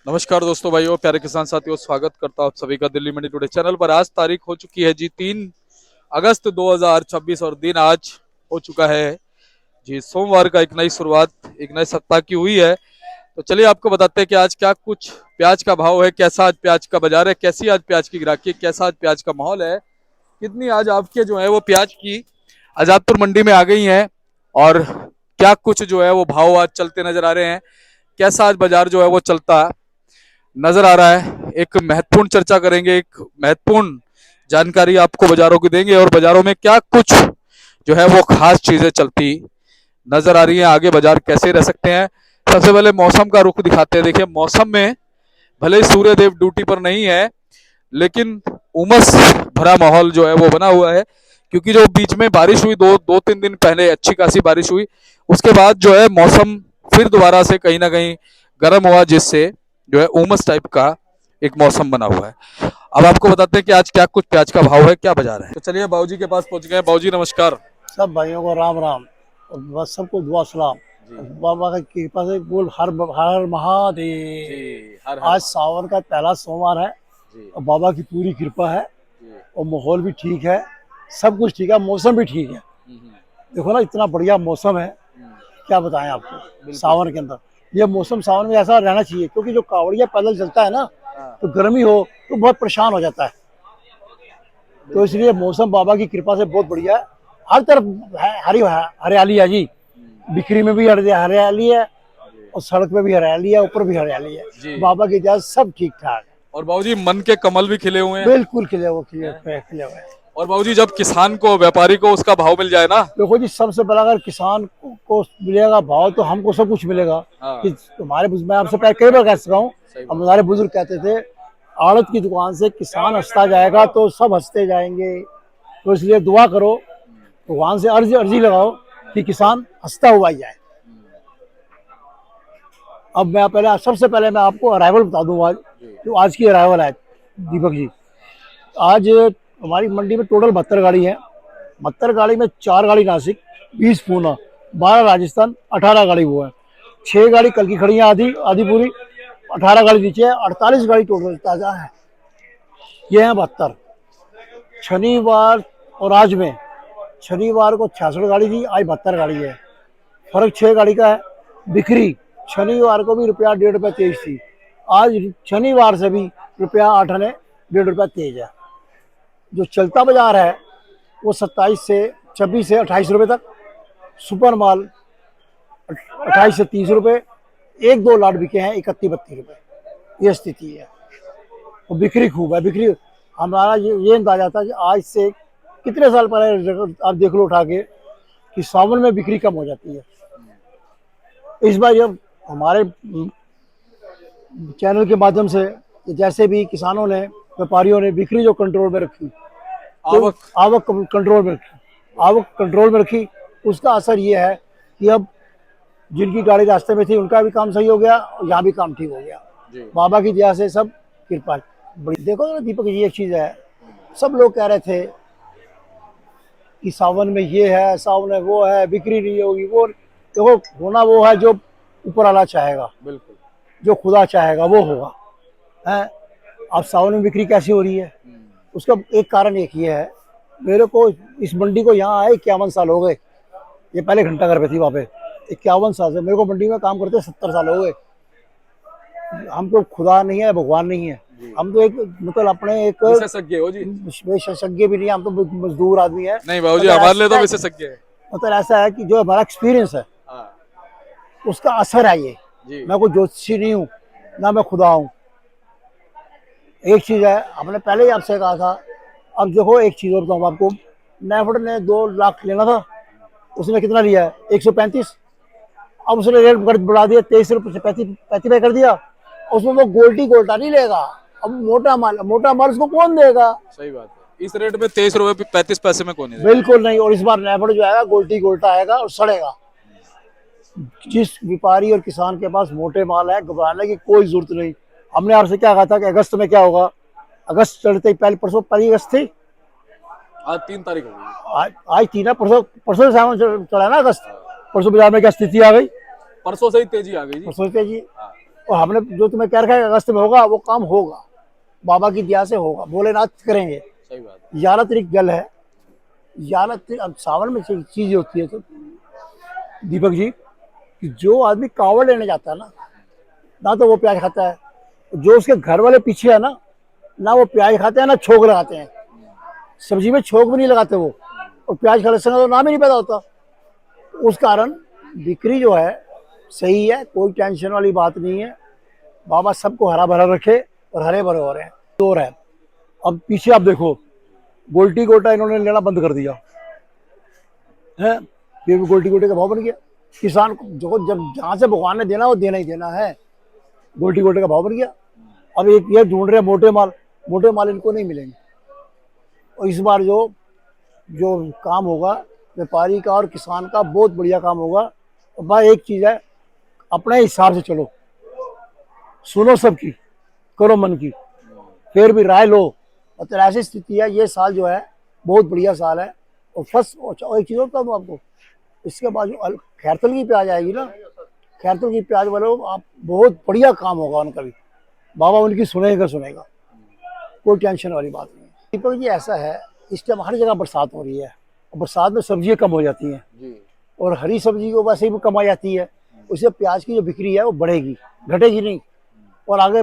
नमस्कार दोस्तों, भाइयों, प्यारे किसान साथियों, स्वागत करता हूं आप सभी का दिल्ली मंडी टुडे चैनल पर। आज तारीख हो चुकी है जी 3 अगस्त 2026 और दिन आज हो चुका है जी सोमवार का। एक नई शुरुआत एक नए सप्ताह की हुई है। तो चलिए आपको बताते हैं कि आज क्या कुछ प्याज का भाव है, कैसा आज प्याज का बाजार है, कैसी आज प्याज की ग्राहकी, कैसा आज प्याज का माहौल है, कितनी आज आपके जो है वो प्याज की आजादपुर मंडी में आ गई है और क्या कुछ जो है वो भाव आज चलते नजर आ रहे हैं, कैसा आज बाजार जो है वो चलता नजर आ रहा है। एक महत्वपूर्ण चर्चा करेंगे, एक महत्वपूर्ण जानकारी आपको बाजारों की देंगे और बाजारों में क्या कुछ जो है वो खास चीजें चलती नजर आ रही हैं, आगे बाजार कैसे रह सकते हैं। सबसे पहले मौसम का रुख दिखाते हैं। देखिए, मौसम में भले ही सूर्य देव ड्यूटी पर नहीं है, लेकिन उमस भरा माहौल जो है वो बना हुआ है, क्योंकि जो बीच में बारिश हुई, दो दो तीन दिन पहले अच्छी खासी बारिश हुई, उसके बाद जो है मौसम फिर दोबारा से कहीं ना कहीं गर्म हुआ, जिससे जो है उमस टाइप का एक मौसम बना हुआ है। अब आपको बताते हैं कि आज क्या कुछ प्याज का भाव है, क्या बाजार है। तो चलिए बाबूजी के पास पहुंच गए। बाबूजी नमस्कार। सब भाइयों को राम राम और बस सबको दुआ सलाम। बाबा की कृपा से बोल हर हर महादेव। हर आज सावन का पहला सोमवार है और बाबा की पूरी कृपा है और माहौल भी ठीक है, सब कुछ ठीक है, मौसम भी ठीक है। देखो ना, इतना बढ़िया मौसम है, क्या बताएं आपको। सावन के अंदर ये मौसम सावन में ऐसा रहना चाहिए, क्योंकि जो कावड़िया पैदल चलता है ना, तो गर्मी हो तो बहुत परेशान हो जाता है। तो इसलिए मौसम बाबा की कृपा से बहुत बढ़िया है। हर तरफ हरी हरियाली है जी। बिक्री में भी हरियाली है और सड़क पे भी हरियाली है, ऊपर भी हरियाली है। बाबा की इजाजत सब ठीक ठाक है। और बाबूजी मन के कमल भी खिले हुए हैं। बिल्कुल खिले हुए हैं। और बाबूजी जब किसान को, व्यापारी को उसका भाव मिल जाए ना, देखो जी, सबसे पहला अगर किसान को मिलेगा भाव तो हमको सब कुछ मिलेगा। कि तुम्हारे मैं आपसे पहले कई बार कह चुका हूँ, हमारे बुजुर्ग कहते थे, आड़त की दुकान से किसान हंसता जाएगा तो सब हंसते जाएंगे। तो इसलिए दुआ करो, भगवान से अर्जी लगाओ कि किसान हंसता हुआ ही जाए। अब मैं सबसे पहले मैं आपको अराइवल बता दूं। आज जो आज की अराइवल है दीपक जी, आज हमारी मंडी में टोटल 72 गाड़ी है। 72 गाड़ी में 4 गाड़ी नासिक, 20 पूना, 12 राजस्थान, 18 गाड़ी वो है। 6 गाड़ी कल की खड़ी है, आधी आधी पूरी, 18 गाड़ी नीचे है, 48 गाड़ी टोटल ताजा है। ये है 72। शनिवार और आज में, शनिवार को 66 गाड़ी थी, आज 72 गाड़ी है। फर्क 6 गाड़ी का है। बिक्री शनिवार को भी रुपया 1.5 तेज थी, आज शनिवार से भी रुपया 8 आने 1.5 रुपया तेज है। जो चलता बाजार है वो 27 से 26 से 28 रुपये तक। सुपर माल 28 से 30 रुपये। 1-2 लाट बिके हैं 31-32 रुपये। ये स्थिति है और बिक्री खूब है। बिक्री हमारा ये अंदाजा था कि आज से कितने साल पहले आप देख लो उठा के कि सावन में बिक्री कम हो जाती है। इस बार जब हमारे चैनल के माध्यम से जैसे भी किसानों ने, व्यापारियों ने बिक्री जो कंट्रोल में रखी, तो आवक कंट्रोल में रखी, उसका असर ये है कि अब जिनकी गाड़ी रास्ते में थी उनका भी काम सही हो गया और यहाँ भी काम ठीक हो गया। बाबा की दया से सब कृपा बड़ी। देखो ना दीपक जी, एक चीज है, सब लोग कह रहे थे कि सावन में ये है, सावन में वो है, बिक्री नहीं होगी। वो देखो, होना वो है जो ऊपर वाला चाहेगा, बिल्कुल जो खुदा चाहेगा वो होगा है। अब सावन में बिक्री कैसी हो रही है, उसका एक कारण एक ये है, मेरे को इस मंडी को यहाँ आए 51 साल हो गए। ये पहले घंटा घर पे थी, वहाँ पे 51 साल से मेरे को मंडी में काम करते 70 साल हो गए। हमको खुदा नहीं है, भगवान नहीं है, हम तो एक मतलब अपने एक विशेषज्ञ हो जी। विशेषज्ञ भी नहीं है, हम तो मजदूर आदमी है। नहीं बाबूजी, हमारे लिए तो विशेषज्ञ है। मतलब ऐसा है कि जो हमारा एक्सपीरियंस है उसका असर है ये। मैं कोई ज्योतिषी नहीं हूँ, ना मैं खुदा हूँ। एक चीज है, हमने पहले ही आपसे कहा था। अब देखो, एक चीज और बताऊँ आपको, नेफेड ने 2 लाख लेना था, उसने कितना लिया है? 135। अब उसने रेट बढ़ा दिया, 23 रुपये से 35 कर दिया। उसमें वो गोल्टा नहीं लेगा। अब मोटा माल उसको कौन देगा? सही बात है, इस रेट में 23 रुपये 35 पैसे में कौन है? बिल्कुल नहीं। और इस बार नेफेड जो आएगा गोल्टा आएगा और सड़ेगा। जिस व्यापारी और किसान के पास मोटे माल है, घबराने की कोई जरूरत नहीं। हमने आपसे क्या कहा था कि अगस्त में क्या होगा? अगस्त चढ़ते ही परसों 1 अगस्त थी, आज 3 तारीख हो गई। आज 3 है, परसों से चढ़ा ना अगस्त। परसों बाजार में क्या स्थिति आ गई? परसों से ही तेजी आ गई जी। परसों तेजी। और हमने जो तुम्हें कह रखा है अगस्त में होगा, वो काम होगा, बाबा की दया से होगा, भोलेनाथ करेंगे। सही बात है। 11 तारीख जल है, 11 तारीख अब सावन में चीज होती है। तो दीपक जी, कि जो आदमी कांवड़ लेने जाता है ना तो वो प्याज खाता है, जो उसके घर वाले पीछे है ना वो प्याज खाते हैं ना छोक लगाते हैं, सब्जी में छोक भी नहीं लगाते वो, और प्याज खाने से तो नाम ही नहीं पैदा होता। तो उस कारण बिक्री जो है सही है, कोई टेंशन वाली बात नहीं है। बाबा सबको हरा भरा रखे और हरे भरे हो रहे हैं, दो है। अब पीछे आप देखो, गोल्टी गोटा इन्होंने लेना बंद कर दिया है, फिर भी गोल्टी गोटे का भाव बन गया। किसान को जो जब जहाँ से भगवान ने देना वो देना ही देना है, गोल्टी गोटे का भाव बन गया। अब एक ये ढूंढ रहे हैं मोटे माल इनको नहीं मिलेंगे। और इस बार जो जो काम होगा व्यापारी का और किसान का, बहुत बढ़िया काम होगा। और बस एक चीज़ है, अपने हिसाब से चलो, सुनो सबकी, करो मन की, फिर भी राय लो। मतलब ऐसी स्थिति है, ये साल जो है बहुत बढ़िया साल है। और फर्स्ट और एक चीज़ और बता दूँ आपको, इसके बाद जो खैरतल की प्याज आएगी ना, खैरतल की प्याज वाले आप, बहुत बढ़िया काम होगा उनका भी, बाबा उनकी सुनेगा, कोई टेंशन वाली बात नहीं है। दीपक जी ऐसा है, इस टाइम हर जगह बरसात हो रही है, और बरसात में सब्जियां कम हो जाती हैं जी। और हरी सब्जी को वैसे ही कम आ जाती है, उससे प्याज की जो बिक्री है वो बढ़ेगी, घटेगी नहीं। और आगे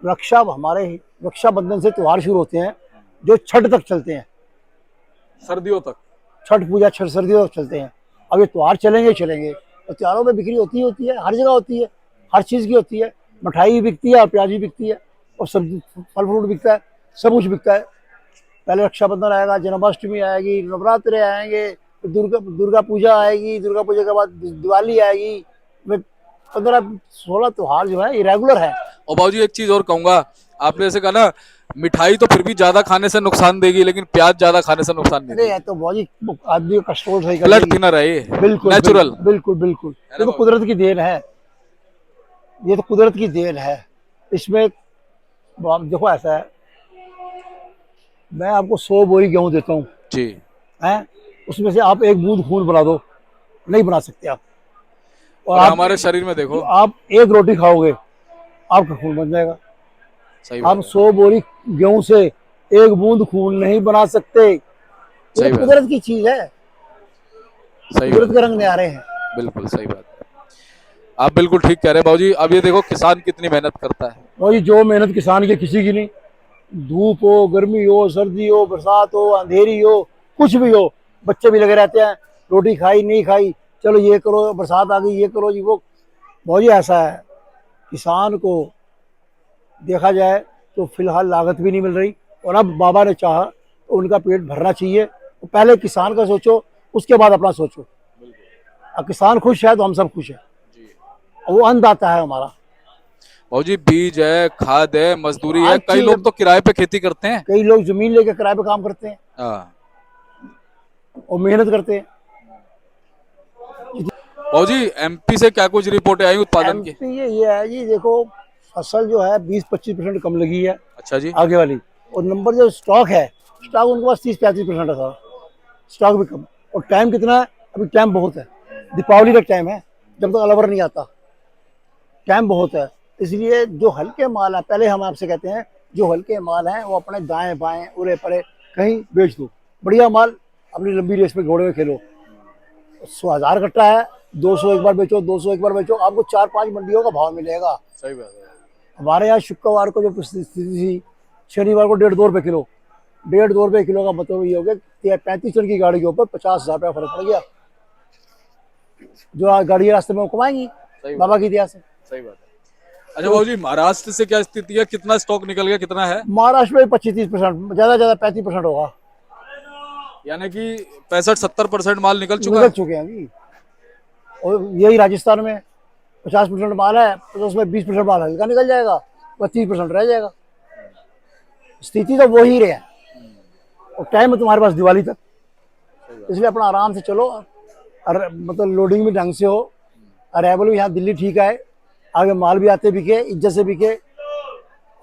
रक्षाबंधन से त्यौहार शुरू होते हैं जो छठ तक चलते हैं, सर्दियों तक, छठ पूजा छठ सर्दियों तक चलते हैं। अब ये त्यौहार चलेंगे और त्योहारों में बिक्री होती है, हर जगह होती है, हर चीज़ की होती है। मिठाई भी बिकती है और प्याज भी बिकती है, और सब्जी फल फ्रूट बिकता है, सब कुछ बिकता है। पहले रक्षाबंधन आएगा, जन्माष्टमी आएगी, नवरात्रे आएंगे, फिर दुर्गा पूजा आएगी, दुर्गा पूजा के बाद दिवाली आएगी। 15-16 त्योहार जो है ये रेगुलर है। और बाबूजी एक चीज और कहूंगा, आपने जैसे कहा ना, मिठाई तो फिर भी ज्यादा खाने से नुकसान देगी, लेकिन प्याज ज्यादा खाने से नुकसान नहीं अरे देगी। ये तो बहुत ही आदमी का कंट्रोल सही कर ब्लड देगी। थिनर है ये, बिल्कुल नेचुरल। बिल्कुल बिल्कुल, ये तो कुदरत की देन है, ये तो कुदरत की देन है। इसमें आप देखो, ऐसा है, मैं आपको 100 बोरी गेहूं देता हूँ जी। हैं, उसमें से आप एक बूंद खून बना दो, नहीं बना सकते आप। और और आप हमारे शरीर में देखो, आप एक रोटी खाओगे, आपका खून बन जाएगा। सही हम बात है, 100 बोरी गेहूं से एक बूंद खून नहीं बना सकते, ये सही तो बात है, कुदरत की चीज है, सही कुदरत बात के है, रंग न्यारे हैं। बिल्कुल सही बात है। आप बिल्कुल ठीक कह रहे हैं बाबूजी। अब ये देखो किसान कितनी मेहनत करता है। और ये जो मेहनत किसान की किसी की नहीं, धूप हो, गर्मी हो, सर्दी हो, बरसात हो, अंधेरी हो, कुछ भी हो, बच्चे भी लगे रहते हैं, रोटी खाई नहीं खाई, चलो ये करो, बरसात आ गई ये करो जी वो। बहुत ही ऐसा है, किसान को देखा जाए तो फिलहाल लागत भी नहीं मिल रही, और अब बाबा ने चाहा तो उनका पेट भरना चाहिए। तो पहले किसान का सोचो, उसके बाद अपना सोचो। अब किसान खुश है तो हम सब खुश हैं, और वो अन्नदाता है हमारा। बाबूजी बीज है, खाद है, मजदूरी है, हर कई चीज, लोग तो किराए पे खेती करते हैं। कई लोग जमीन लेके किराए पे काम करते हैं हाँ और मेहनत करते हैं। बाबूजी, एमपी से क्या कुछ रिपोर्टें आई उत्पादन की? एमपी ये है जी, देखो फसल जो है 20-25% कम लगी है अच्छा जी। आगे वाली, और नंबर जो स्टॉक है, स्टॉक उनके पास 30-35% है सारा, स्टॉक भी कम। और टाइम कितना है, अभी टाइम बहुत है, दीपावली तक टाइम है, जब तक अलवर नहीं आता, टाइम बहुत है। इसलिए जो हल्के माल है, पहले हम आपसे कहते हैं, जो हल्के माल हैं वो अपने दाएं बाएं उरे परे कहीं बेच दो, बढ़िया माल अपनी लंबी रेस में घोड़े में खेलो। 100,000 कट्टा है, 200 एक बार बेचो, 200 एक बार बेचो, आपको 4-5 मंडियों का भाव मिलेगा। सही बात है। हमारे यहाँ शुक्रवार को जो स्थिति थी, शनिवार को 1.5-2 रुपये किलो, 1.5-2 रुपये किलो का मतलब ये हो गया कि 35 टन की गाड़ी के ऊपर 50,000 रुपया फर्क पड़ गया। जो गाड़ी रास्ते में वो कमाएंगी बाबा की दया से। सही बात है। अच्छा बाबूजी, महाराष्ट्र से क्या स्थिति है, कितना स्टॉक निकल गया, कितना है? महाराष्ट्र में 25-30%, ज्यादा 35% होगा, यानी कि 65-70% माल निकल चुका निकल है। चुके हैं अभी। और यही राजस्थान में 50% माल है, तो उसमें 20% माल हल्का निकल जाएगा, 25% रह जाएगा। स्थिति तो वही रहे, और टाइम है तुम्हारे पास दिवाली तक, इसलिए अपना आराम से चलो, और मतलब लोडिंग भी ढंग से हो, अराइवल भी यहाँ दिल्ली ठीक है, आगे माल भी आते बिके, इज्जत से बिके,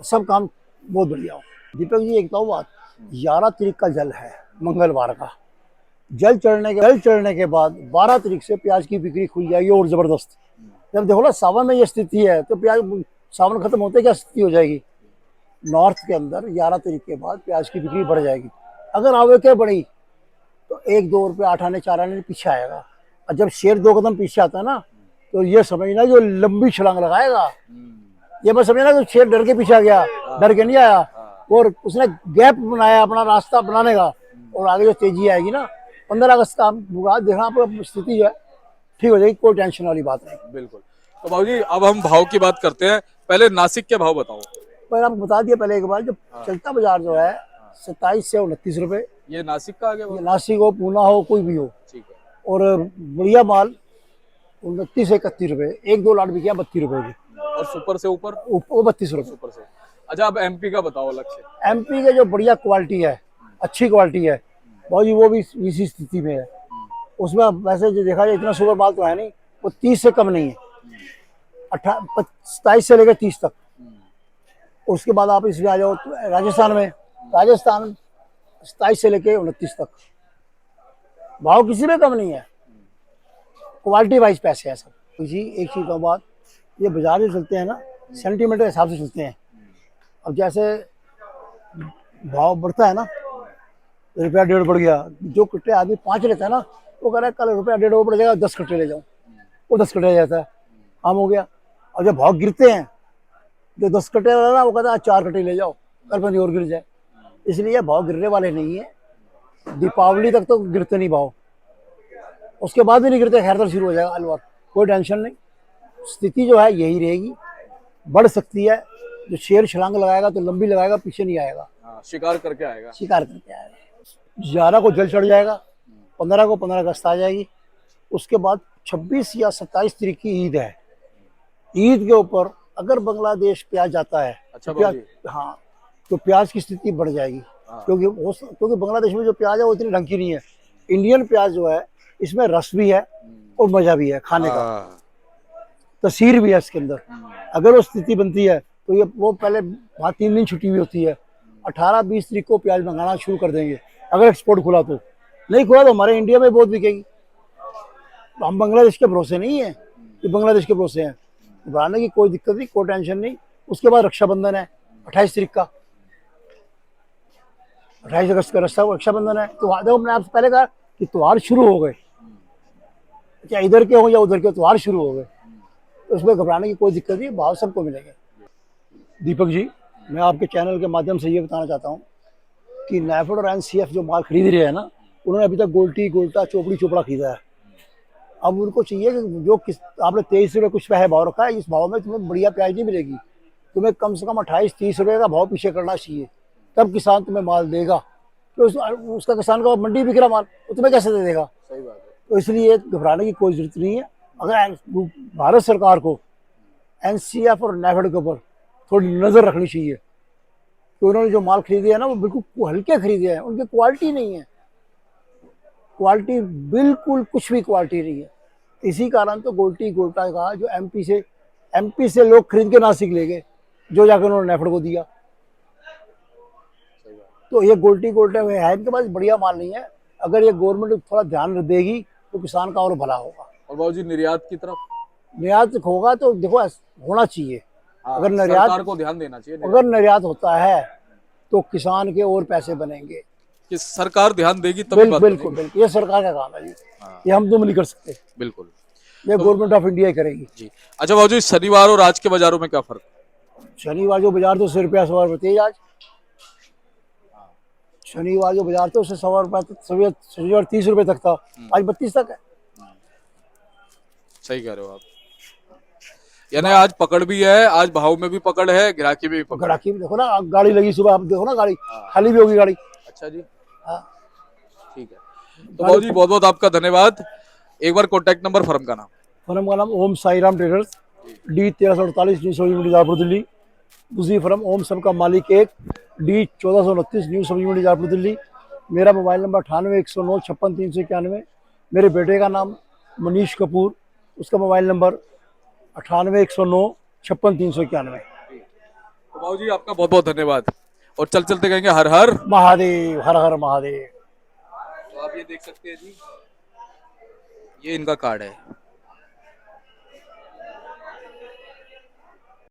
सब काम बहुत बढ़िया हो। दीपक जी एक तो बात, 11 तारीख का जल है, मंगलवार का जल चढ़ने के बाद 12 तारीख से प्याज की बिक्री खुल जाएगी और जबरदस्त। जब देखो ना सावन में ये स्थिति है तो प्याज, सावन खत्म होते क्या स्थिति हो जाएगी। नॉर्थ के अंदर 11 तारीख के बाद प्याज की बिक्री बढ़ जाएगी। अगर आवक बढ़ी तो 1-2 रुपये 8 आने 4 आने पीछे आएगा। और जब शेर 2 कदम पीछे आता है ना तो ये समझना जो लंबी छलांग लगाएगा। ये बस समझना कि शेर डर के पीछे आ गया, डर के नहीं आया, और उसने गैप बनाया अपना रास्ता बनाने का, और आगे जो तेजी आएगी ना 15 अगस्त का देखना आपको स्थिति जो है ठीक हो जाएगी, कोई टेंशन वाली बात नहीं। बिल्कुल। तो बाबूजी अब हम भाव की बात करते हैं, पहले नासिक के भाव बताओ। पर आपको बता दिया पहले एक बार, जो चलता बाजार जो है 27 से 29 रुपए। ये नासिक का आ गया ये बाबू? नासिक हो, पूना हो, कोई भी हो। ठीक है। और बढ़िया माल 29 से 31 रुपए, 1-2 लाट बिके 32 रुपए की। और सुपर से ऊपर? वो 32 रुपए। सुपर से। अच्छा, अब एमपी का बताओ अलग से। एमपी के जो बढ़िया क्वालिटी है, अच्छी क्वालिटी है बहुत जी, वो भी इसी स्थिति में है। उसमें वैसे जो देखा जाए इतना सुपर माल तो है नहीं, वो 30 से कम नहीं है, 27 से लेकर 30 तक। उसके बाद आप इसमें आ जाओ तो राजस्थान में, राजस्थान 27 से लेकर 29 तक, भाव किसी में कम नहीं है, क्वालिटी वाइज पैसे है सब। किसी एक चीज का बात, ये बाजार जो चलते हैं ना सेंटीमीटर के हिसाब से चलते हैं। अब जैसे भाव बढ़ता है ना, रुपया 1.5 बढ़ गया, जो कट्टे आदमी 5 लेता है ना वो कह रहा है कल रुपया 1.5 और बढ़ जाएगा, 10 कट्टे ले जाऊं, वो 10 कट्टे ले जाता है, आम हो गया। और जब भाव गिरते हैं, जो 10 कट्टे वाला ना वो कहता है 4 कट्टे ले जाओ, कल पंजी और गिर जाए। इसलिए भाव गिरने वाले नहीं है, दीपावली तक तो गिरते नहीं भाव, उसके बाद भी नहीं गिरते, खैर तो शुरू हो जाएगा अलवर, कोई टेंशन नहीं। स्थिति जो है यही रहेगी, बढ़ सकती है। जो शेर छलांग लगाएगा तो लंबी लगाएगा, पीछे नहीं आएगा, शिकार करके आएगा। शिकार करके आएगा। 11 को जल चढ़ जाएगा, 15 को 15 अगस्त आ जाएगी। उसके बाद 26 या 27 तारीख की ईद है। ईद के ऊपर अगर बांग्लादेश प्याज जाता है, अच्छा तो प्याज, हाँ, तो प्याज की स्थिति बढ़ जाएगी। क्योंकि बांग्लादेश में जो प्याज है वो इतनी ढंग की नहीं है। इंडियन प्याज जो है इसमें रस भी है और मजा भी है खाने का, तसीर भी है इसके अंदर। अगर वो स्थिति बनती है तो ये वो पहले वहाँ 3 दिन छुट्टी हुई होती है, 18-20 तारीख को प्याज मंगाना शुरू कर देंगे अगर एक्सपोर्ट खुला तो। नहीं खुला तो हमारे इंडिया में बहुत बिकेगी। तो हम बांग्लादेश के भरोसे नहीं है कि बांग्लादेश के भरोसे हैं, घबराने की कोई दिक्कत नहीं, कोई टेंशन नहीं। उसके बाद रक्षाबंधन है 28 तारीख का, 28 अगस्त का रक्षाबंधन है। तो देखो मैंने आपसे पहले कहा कि त्योहार शुरू हो गए, चाहे इधर के हो या उधर के, त्योहार शुरू हो गए, तो उसमें घबराने की कोई दिक्कत नहीं, भाव सबको मिलेंगे। दीपक जी, मैं आपके चैनल के माध्यम से ये बताना चाहता हूँ कि नाफेड और एनसीएफ जो माल खरीद रहे हैं ना, उन्होंने अभी तक गोल्टी, गोल्टा, चोपड़ी, चोपड़ा खरीदा है। अब उनको चाहिए कि जो आपने 23 रुपये कुछ पैसे भाव रखा है, इस भाव में तुम्हें बढ़िया प्याज नहीं मिलेगी, तुम्हें कम से कम 28-30 रुपये का भाव पीछे करना चाहिए, तब किसान तुम्हें माल देगा। तो उसका किसान का मंडी बिक रहा माल, वो तुम्हें कैसे दे देगा? सही बात है। तो इसलिए घबराने की कोई जरूरत नहीं है। अगर भारत सरकार को एनसीएफ और नाफेड के ऊपर थोड़ी नज़र रखनी चाहिए कि उन्होंने जो माल खरीदे है ना वो बिल्कुल हल्के खरीदे हैं, उनकी क्वालिटी नहीं है, क्वालिटी बिल्कुल कुछ भी क्वालिटी नहीं है। इसी कारण तो गोल्टी, गोल्टा का जो एमपी से लोग खरीद के नासिक ले गए, जो जाकर उन्होंने नाफेड को दिया। तो ये गोल्टी, गोल्टा है, इनके पास बढ़िया माल नहीं है। अगर ये गवर्नमेंट थोड़ा ध्यान देगी तो किसान का और भला होगा। और बाबूजी निर्यात की तरफ? निर्यात होगा तो देखो होना चाहिए। अगर निर्यात, सरकार को ध्यान देना चाहिए। अगर निर्यात होता है तो किसान के और पैसे बनेंगे, कि सरकार ध्यान देगी तभी बात बिल्कुल बनेगी। बिल्कुल, ये सरकार का काम है जी, ये हम तुम नहीं कर सकते, बिल्कुल, ये गवर्नमेंट ऑफ इंडिया ही करेगी जी। अच्छा बाबूजी, शनिवार और आज के बाजारों में क्या फर्क? शनिवार जो बाजार तो 100 रुपया 100 रुपये तेज। आज शनिवार जो बाजार था उससे 100 रुपया तक, शनिवार 30 रुपये तक था, आज 32 तक है। सही कह रहे हो आप। यानी आज पकड़ भी है, आज भाव में भी पकड़ है, ग्राहकी में भी पकड़ है। ग्राहकी भी देखो ना, गाड़ी लगी सुबह, आप देखो ना गाड़ी खाली भी होगी गाड़ी। अच्छा जी, हाँ, ठीक है। तो बाबूजी बहुत बहुत आपका धन्यवाद। एक बार कॉन्टैक्ट नंबर, फर्म का नाम। फर्म का नाम Om Sai Ram traders, D 1348 new Sabzi Mandi जापुर Delhi. दूसरी फर्म ओम सबका मालिक 1, D 1429 न्यू सब्जी मंडी जापुर दिल्ली। मेरा मोबाइल नंबर 98-109-56-391। मेरे बेटे का नाम मनीष कपूर, उसका मोबाइल नंबर 98-109-56-391। तो बाबूजी आपका बहुत बहुत धन्यवाद। और चलते कहेंगे हर हर महादेव, हर हर महादेव। तो आप ये देख सकते हैं जी, ये इनका कार्ड है।